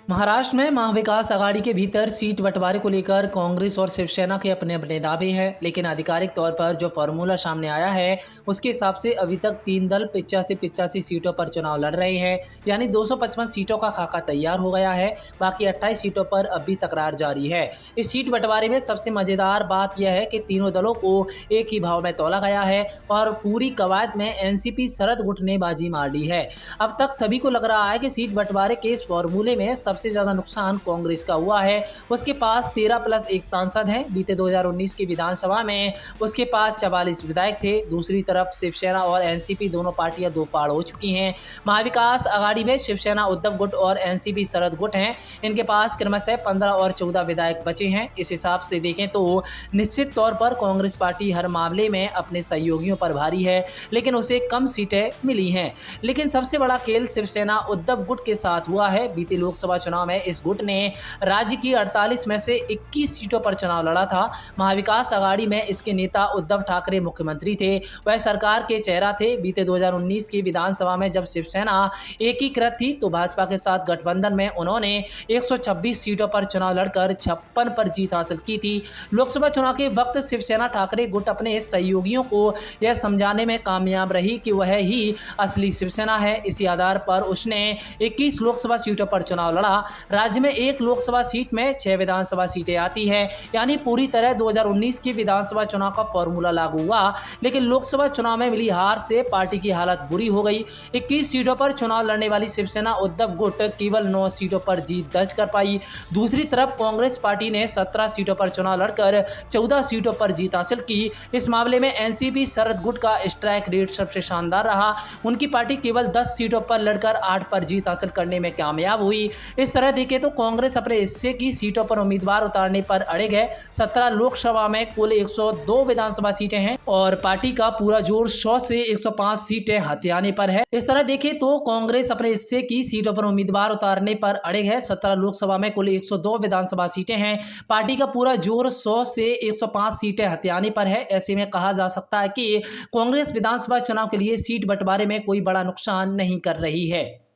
महाराष्ट्र में महाविकास आघाड़ी के भीतर सीट बंटवारे को लेकर कांग्रेस और शिवसेना के अपने अपने दावे हैं, लेकिन आधिकारिक तौर पर जो फॉर्मूला सामने आया है उसके हिसाब से अभी तक तीन दल 85 सीटों पर चुनाव लड़ रहे हैं। यानी 255 सीटों का खाका तैयार हो गया है। बाकी 28 सीटों पर अभी तकरार जारी है। इस सीट बंटवारे में सबसे मजेदार बात यह है कि तीनों दलों को एक ही भाव में तौला गया है और पूरी कवायद में एनसीपी शरद गुट ने बाजी मार ली है। अब तक सभी को लग रहा है कि सीट बंटवारे के इस फॉर्मूले में सबसे ज्यादा नुकसान कांग्रेस का हुआ है। उसके पास 13+1 सांसद हैं। बीते 2019 की विधानसभा में उसके पास 44 विधायक थे। दूसरी तरफ शिवसेना और एनसीपी दोनों पार्टियां दो फाड़ हो चुकी हैं। महाविकास आघाड़ी में शिवसेना उद्धव गुट और एनसीपी शरद गुट हैं। इनके पास क्रमशः 15 और 14 विधायक बचे हैं। इस हिसाब से देखें तो निश्चित तौर पर कांग्रेस पार्टी हर मामले में अपने सहयोगियों पर भारी है, लेकिन उसे कम सीटें मिली हैं। लेकिन सबसे बड़ा खेल शिवसेना उद्धव गुट के साथ हुआ है। बीते लोकसभा चुनाव में इस गुट ने राज्य की 48 में से 21 सीटों पर चुनाव लड़ा था। महाविकास आघाड़ी में इसके नेता उद्धव ठाकरे मुख्यमंत्री थे। वह सरकार के चेहरा थे। बीते 2019 की विधानसभा में जब शिवसेना एकीकृत थी तो भाजपा के साथ गठबंधन में उन्होंने 126 सीटों पर चुनाव लड़कर 56 पर जीत हासिल की थी। लोकसभा चुनाव के वक्त शिवसेना ठाकरे गुट अपने सहयोगियों को यह समझाने में कामयाब रही कि वह ही असली शिवसेना है। इसी आधार पर उसने 21 लोकसभा सीटों पर चुनाव लड़ा। राज्य में एक लोकसभा सीट में 6 विधानसभा सीटें आती है, यानी पूरी तरह 2019 की विधानसभा चुनाव का फॉर्मूला लागू हुआ। लेकिन लोकसभा चुनाव में मिली हार से पार्टी की हालत बुरी हो गई। 21 सीटों पर चुनाव लड़ने वाली शिवसेना उद्धव गुट केवल 9 सीटों पर जीत दर्ज कर पाई। दूसरी तरफ कांग्रेस पार्टी ने 17 सीटों पर चुनाव लड़कर 14 सीटों पर जीत हासिल की। इस मामले में एनसीपी शरद गुट का स्ट्राइक रेट सबसे शानदार रहा। उनकी पार्टी केवल 10 सीटों पर लड़कर 8 पर जीत हासिल करने में कामयाब हुई। इस तरह देखें तो कांग्रेस अपने हिस्से की सीटों पर उम्मीदवार उतारने पर अड़िग है। 17 लोकसभा में कुल 102 विधानसभा सीटें हैं और पार्टी का पूरा जोर 100 से 105 सीटें हथियाने पर है। इस तरह देखें तो कांग्रेस अपने हिस्से की सीटों पर उम्मीदवार उतारने पर अड़िग है। 17 लोकसभा में कुल 102 विधानसभा सीटें हैं। पार्टी का पूरा जोर 100 से 105 सीटें हथियाने पर है। ऐसे में कहा जा सकता है कि कांग्रेस विधानसभा चुनाव के लिए सीट बंटवारे में कोई बड़ा नुकसान नहीं कर रही है।